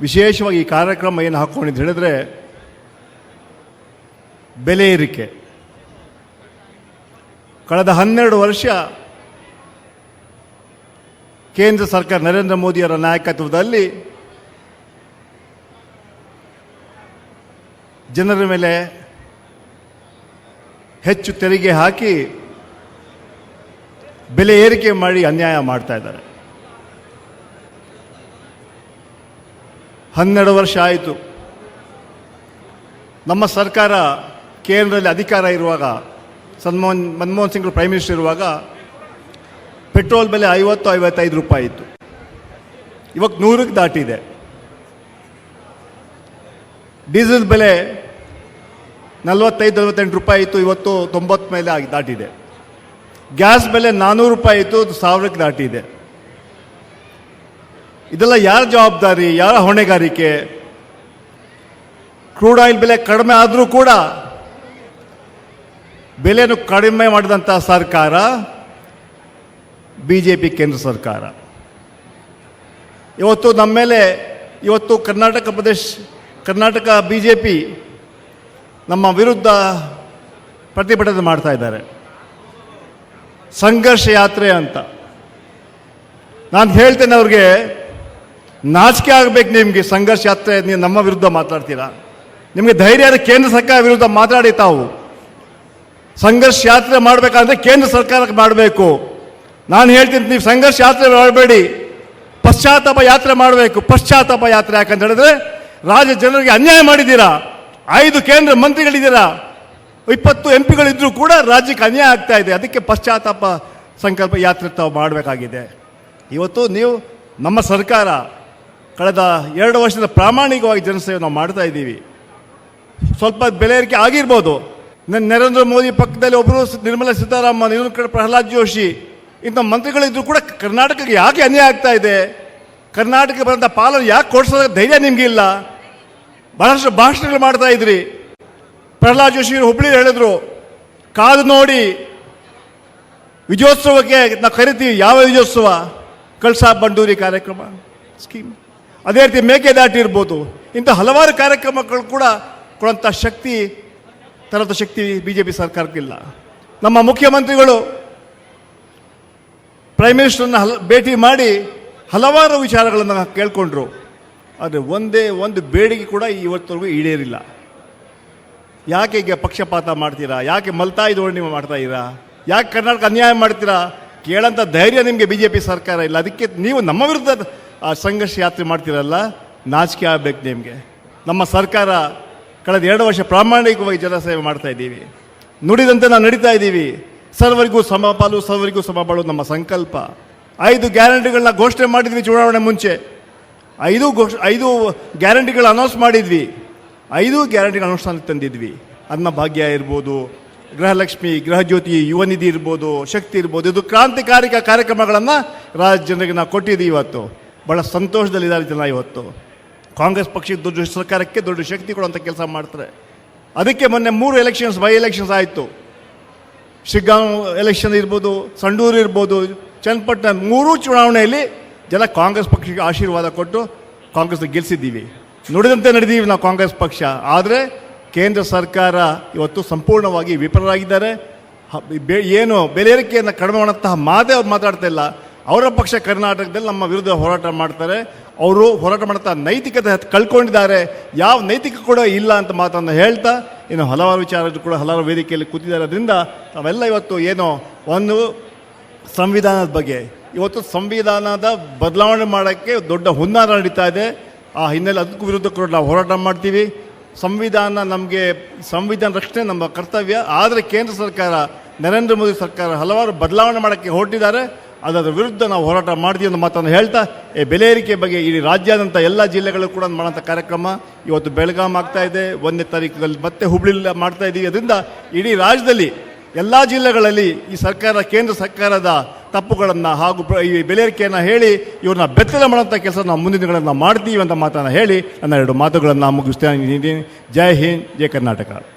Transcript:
ವಿಶೇಷವಾಗಿ ಈ ಕಾರ್ಯಕ್ರಮ ಏನು ಹಾಕ್ಕೊಂಡಿದ್ದು ಹೇಳಿದ್ರೆ ಬೆಲೆ ಏರಿಕೆ. ಕಳೆದ 12 ವರ್ಷ ಕೇಂದ್ರ ಸರ್ಕಾರ ನರೇಂದ್ರ ಮೋದಿಯವರ ನಾಯಕತ್ವದಲ್ಲಿ ಜನರ ಮೇಲೆ ಹೆಚ್ಚು ತೆರಿಗೆ ಹಾಕಿ ಬೆಲೆ ಏರಿಕೆ ಮಾಡಿ ಅನ್ಯಾಯ ಮಾಡ್ತಾ ಇದ್ದಾರೆ. 12 ವರ್ಷ ಆಯಿತು. ನಮ್ಮ ಸರ್ಕಾರ ಕೇಂದ್ರದಲ್ಲಿ ಅಧಿಕಾರ ಇರುವಾಗ, ಮನಮೋಹನ್ ಸಿಂಗ್ ಪ್ರೈಮ್ ಮಿನಿಸ್ಟರ್ ಇರುವಾಗ ಪೆಟ್ರೋಲ್ ಬೆಲೆ 50-55 ರೂಪಾಯಿ ಇತ್ತು. ಇವಾಗ 100ಕ್ಕೆ ದಾಟಿದೆ. ಡೀಸೆಲ್ ಬೆಲೆ 45-48 ರೂಪಾಯಿ ಇತ್ತು, ಇವತ್ತು 90 ಮೇಲೆ ದಾಟಿದೆ. ಗ್ಯಾಸ್ ಬೆಲೆ 400 ರೂಪಾಯಿ ಇತ್ತು, 1000ಕ್ಕೆ ದಾಟಿದೆ. ಇದೆಲ್ಲ ಯಾರ ಜವಾಬ್ದಾರಿ, ಯಾರ ಹೊಣೆಗಾರಿಕೆ? ಕ್ರೂಡ್ ಆಯಿಲ್ ಬೆಲೆ ಕಡಿಮೆ ಆದರೂ ಕೂಡ ಬೆಲೆಯನ್ನು ಕಡಿಮೆ ಮಾಡಿದಂಥ ಸರ್ಕಾರ BJP ಕೇಂದ್ರ ಸರ್ಕಾರ. ಇವತ್ತು ನಮ್ಮ ಮೇಲೆ ಕರ್ನಾಟಕ BJP ನಮ್ಮ ವಿರುದ್ಧ ಪ್ರತಿಭಟನೆ ಮಾಡ್ತಾ ಇದ್ದಾರೆ. ಸಂಘರ್ಷ ಯಾತ್ರೆ ಅಂತ ನಾನು ಹೇಳ್ತೇನೆ ಅವ್ರಿಗೆ, ನಾಚಿಕೆ ಆಗಬೇಕು ನಿಮಗೆ. ಸಂಘರ್ಷ ಯಾತ್ರೆ ನೀವು ನಮ್ಮ ವಿರುದ್ಧ ಮಾತಾಡ್ತೀರಾ? ನಿಮಗೆ ಧೈರ್ಯ ಕೇಂದ್ರ ಸರ್ಕಾರ ವಿರುದ್ಧ ಮಾತಾಡಿ ತಾವು. ಸಂಘರ್ಷ ಯಾತ್ರೆ ಮಾಡಬೇಕಂದ್ರೆ ಕೇಂದ್ರ ಸರ್ಕಾರಕ್ಕೆ ಮಾಡಬೇಕು. ನಾನು ಹೇಳ್ತೀನಿ, ನೀವು ಸಂಘರ್ಷ ಯಾತ್ರೆ ಮಾಡಬೇಡಿ, ಪಶ್ಚಾತ್ತಾಪ ಯಾತ್ರೆ ಮಾಡಬೇಕು. ಪಶ್ಚಾತ್ತಾಪ ಯಾತ್ರೆ ಯಾಕಂತ ಹೇಳಿದ್ರೆ ರಾಜ್ಯ ಜನರಿಗೆ ಅನ್ಯಾಯ ಮಾಡಿದ್ದೀರಾ. 5 ಕೇಂದ್ರ ಮಂತ್ರಿಗಳಿದ್ದೀರಾ, 20 MP ಕೂಡ ರಾಜ್ಯಕ್ಕೆ ಅನ್ಯಾಯ ಆಗ್ತಾ ಇದೆ. ಅದಕ್ಕೆ ಪಶ್ಚಾತ್ತಾಪ ಸಂಕಲ್ಪ ಯಾತ್ರೆ ತಾವು ಮಾಡಬೇಕಾಗಿದೆ. ಇವತ್ತು ನೀವು ನಮ್ಮ ಸರ್ಕಾರ ಕಳೆದ 2 ವರ್ಷದ ಪ್ರಾಮಾಣಿಕವಾಗಿ ಜನಸೇವೆ ನಾವು ಮಾಡ್ತಾ ಇದ್ದೀವಿ. ಸ್ವಲ್ಪ ಬೆಲೆ ಏರಿಕೆ ಆಗಿರ್ಬೋದು. ನರೇಂದ್ರ ಮೋದಿ ಪಕ್ಕದಲ್ಲಿ ಒಬ್ಬರು ನಿರ್ಮಲಾ ಸೀತಾರಾಮನ್, ಇನ್ನೊಂದು ಕಡೆ ಪ್ರಹ್ಲಾದ್ ಜೋಶಿ, ಇಂಥ ಮಂತ್ರಿಗಳಿದ್ರು ಕೂಡ ಕರ್ನಾಟಕಕ್ಕೆ ಯಾಕೆ ಅನ್ಯಾಯ ಆಗ್ತಾ ಇದೆ, ಕರ್ನಾಟಕಕ್ಕೆ ಬರೋಂಥ ಪಾಲನೆ ಯಾಕೆ ಕೊಡಿಸೋ ಧೈರ್ಯ ನಿಮಗಿಲ್ಲ? ಬಹಳಷ್ಟು ಭಾಷಣಗಳು ಮಾಡ್ತಾ ಇದ್ರಿ. ಪ್ರಹ್ಲಾದ್ ಜೋಶಿ ಹುಬ್ಳಿ ಹೇಳಿದ್ರು, ಕಾದು ನೋಡಿ ವಿಜಯೋತ್ಸವಕ್ಕೆ ನಾವು ಕರಿತೀವಿ. ಯಾವ ವಿಜಯೋತ್ಸವ? ಕಳಸಾ ಬಂಡೂರಿ ಕಾರ್ಯಕ್ರಮ ಸ್ಕೀಮ್, ಅದೇ ರೀತಿ ಮೇಕೆದಾಟು ಇರ್ಬೋದು. ಇಂಥ ಹಲವಾರು ಕಾರ್ಯಕ್ರಮಗಳು ಕೂಡ ಕೊಡುವಂಥ ತರದ ಶಕ್ತಿ BJP ಸರ್ಕಾರಕ್ಕಿಲ್ಲ. ನಮ್ಮ ಮುಖ್ಯಮಂತ್ರಿಗಳು ಪ್ರೈಮ್ ಮಿನಿಸ್ಟರ್ನ ಭೇಟಿ ಮಾಡಿ ಹಲವಾರು ವಿಚಾರಗಳನ್ನು ಕೇಳ್ಕೊಂಡ್ರು. ಆದರೆ ಒಂದೇ ಒಂದು ಬೇಡಿಕೆ ಕೂಡ ಇವತ್ತವರೆಗೂ ಈಡೇರಿಲ್ಲ. ಯಾಕೆ ಈಗ ಪಕ್ಷಪಾತ ಮಾಡ್ತೀರಾ? ಯಾಕೆ ಮಲ್ತಾಯಿ ಧೋರಣೆ ಮಾಡ್ತಾ ಇದ್ದೀರಾ? ಯಾಕೆ ಕರ್ನಾಟಕ ಅನ್ಯಾಯ ಮಾಡ್ತೀರಾ? ಕೇಳಂಥ ಧೈರ್ಯ ನಿಮಗೆ BJP ಸರ್ಕಾರ ಇಲ್ಲ. ಅದಕ್ಕೆ ನೀವು ನಮ್ಮ ವಿರುದ್ಧ ಸಂಘರ್ಷ ಯಾತ್ರೆ ಮಾಡ್ತೀರಲ್ಲ, ನಾಚಿಕೆ ಆಗಬೇಕು ನಿಮಗೆ. ನಮ್ಮ ಸರ್ಕಾರ ಕಳೆದ 2 ವರ್ಷ ಪ್ರಾಮಾಣಿಕವಾಗಿ ಜನಸೇವೆ ಮಾಡ್ತಾ ಇದ್ದೀವಿ. ನುಡಿದಂತೆ ನಾವು ನಡೀತಾ ಇದ್ದೀವಿ. ಸರ್ವರಿಗೂ ಸಮಪಾಲು, ಸರ್ವರಿಗೂ ಸಮಬಾಳು ನಮ್ಮ ಸಂಕಲ್ಪ. 5 ಗ್ಯಾರಂಟಿಗಳನ್ನ ಘೋಷಣೆ ಮಾಡಿದ್ವಿ ಚುನಾವಣೆ ಮುಂಚೆ. 5 ಗ್ಯಾರಂಟಿಗಳು ಅನೌನ್ಸ್ ಮಾಡಿದ್ವಿ. 5 ಗ್ಯಾರಂಟಿಗಳ ಅನುಷ್ಠಾನಕ್ಕೆ ತಂದಿದ್ವಿ. ಅನ್ನ ಭಾಗ್ಯ ಇರ್ಬೋದು, ಗೃಹಲಕ್ಷ್ಮಿ, ಗೃಹಜ್ಯೋತಿ, ಯುವ ನಿಧಿ ಇರ್ಬೋದು, ಶಕ್ತಿ ಇರ್ಬೋದು. ಇದು ಕ್ರಾಂತಿಕಾರಿಕ ಕಾರ್ಯಕ್ರಮಗಳನ್ನು ರಾಜ್ಯ ಜನರಿಗೆ ನಾವು ಕೊಟ್ಟಿದ್ದೀವಿ. ಇವತ್ತು ಭಾಳ ಸಂತೋಷದಲ್ಲಿದ್ದಾರೆ ಜನ. ಇವತ್ತು ಕಾಂಗ್ರೆಸ್ ಪಕ್ಷಕ್ಕೆ ದೊಡ್ಡ ಸರ್ಕಾರಕ್ಕೆ ದೊಡ್ಡ ಶಕ್ತಿ ಕೊಡುವಂಥ ಕೆಲಸ ಮಾಡ್ತಾರೆ. ಅದಕ್ಕೆ ಮೊನ್ನೆ 3 ಬೈ ಎಲೆಕ್ಷನ್ಸ್ ಆಯಿತು. ಶಿಗ್ಗಾಂವ್ ಎಲೆಕ್ಷನ್ ಇರ್ಬೋದು, ಸಂಡೂರು ಇರ್ಬೋದು, ಚನ್ನಪಟ್ಟಣ, 3 ಚುನಾವಣೆಯಲ್ಲಿ ಜನ ಕಾಂಗ್ರೆಸ್ ಪಕ್ಷಕ್ಕೆ ಆಶೀರ್ವಾದ ಕೊಟ್ಟು ಕಾಂಗ್ರೆಸ್ ಗೆಲ್ಲಿಸಿದ್ದೀವಿ. ನುಡಿದಂತೆ ನಡೆದೀವಿ ನಾವು ಕಾಂಗ್ರೆಸ್ ಪಕ್ಷ. ಆದರೆ ಕೇಂದ್ರ ಸರ್ಕಾರ ಇವತ್ತು ಸಂಪೂರ್ಣವಾಗಿ ವಿಫಲರಾಗಿದ್ದಾರೆ. ಏನು ಬೆಲೆ ಏರಿಕೆಯನ್ನು ಕಡಿಮೆ ಮಾಡುವಂತಹ ಮಾತೇ ಅವ್ರು ಮಾತಾಡ್ತಾ ಇಲ್ಲ. ಅವರ ಪಕ್ಷ ಕರ್ನಾಟಕದಲ್ಲಿ ನಮ್ಮ ವಿರುದ್ಧ ಹೋರಾಟ ಮಾಡ್ತಾರೆ. ಅವರು ಹೋರಾಟ ಮಾಡ್ತಾ ನೈತಿಕತೆ ಕಳ್ಕೊಂಡಿದ್ದಾರೆ. ಯಾವ ನೈತಿಕ ಕೂಡ ಇಲ್ಲ ಅಂತ ಮಾತನ್ನು ಹೇಳ್ತಾ, ಇನ್ನು ಹಲವಾರು ವಿಚಾರಗಳು ಕೂಡ ಹಲವಾರು ವೇದಿಕೆಯಲ್ಲಿ ಕೂತಿದ್ದಾರೆ. ಅದರಿಂದ ನಾವೆಲ್ಲ ಇವತ್ತು ಏನೋ ಒಂದು ಸಂವಿಧಾನದ ಬಗ್ಗೆ, ಇವತ್ತು ಸಂವಿಧಾನದ ಬದಲಾವಣೆ ಮಾಡೋಕ್ಕೆ ದೊಡ್ಡ ಹುನ್ನಾರ ನಡೀತಾ ಇದೆ. ಆ ಹಿನ್ನೆಲೆ ಅದಕ್ಕೂ ವಿರುದ್ಧ ಕೂಡ ನಾವು ಹೋರಾಟ ಮಾಡ್ತೀವಿ. ಸಂವಿಧಾನ ರಕ್ಷಣೆ ನಮ್ಮ ಕರ್ತವ್ಯ. ಆದರೆ ಕೇಂದ್ರ ಸರ್ಕಾರ, ನರೇಂದ್ರ ಮೋದಿ ಸರ್ಕಾರ ಹಲವಾರು ಬದಲಾವಣೆ ಮಾಡೋಕ್ಕೆ ಹೊರಟಿದ್ದಾರೆ. ಅದರ ವಿರುದ್ಧ ನಾವು ಹೋರಾಟ ಮಾಡ್ತೀವಿ ಅನ್ನೋ ಮಾತನ್ನು ಹೇಳ್ತಾ, ಬೆಲೆ ಏರಿಕೆ ಬಗ್ಗೆ ಇಡೀ ರಾಜ್ಯಾದ್ಯಂತ ಎಲ್ಲ ಜಿಲ್ಲೆಗಳು ಕೂಡ ಮಾಡೋಂಥ ಕಾರ್ಯಕ್ರಮ ಇವತ್ತು ಬೆಳಗಾಂ ಆಗ್ತಾ ಇದೆ. 1ನೇ ತಾರೀಕಿನಲ್ಲಿ ಮತ್ತೆ ಹುಬ್ಳಿಲಿ ಮಾಡ್ತಾ ಇದ್ದೀವಿ. ಅದರಿಂದ ಇಡೀ ರಾಜ್ಯದಲ್ಲಿ ಎಲ್ಲ ಜಿಲ್ಲೆಗಳಲ್ಲಿ ಈ ಸರ್ಕಾರ, ಕೇಂದ್ರ ಸರ್ಕಾರದ ತಪ್ಪುಗಳನ್ನು ಹಾಗೂ ಈ ಬೆಲೆ ಏರಿಕೆಯನ್ನು ಹೇಳಿ ಇವ್ರನ್ನ ಬೆತ್ತಲೆ ಮಾಡೋಂಥ ಕೆಲಸ ನಾವು ಮುಂದಿನ ದಿನಗಳನ್ನು ಮಾಡ್ತೀವಿ ಅಂತ ಮಾತನ್ನು ಹೇಳಿ ನನ್ನ 2 ಮಾತುಗಳನ್ನು ಮುಗಿಸ್ತಾ ಇದ್ದೀನಿ. ಜೈ ಹಿಂದ್, ಜೈ ಕರ್ನಾಟಕ.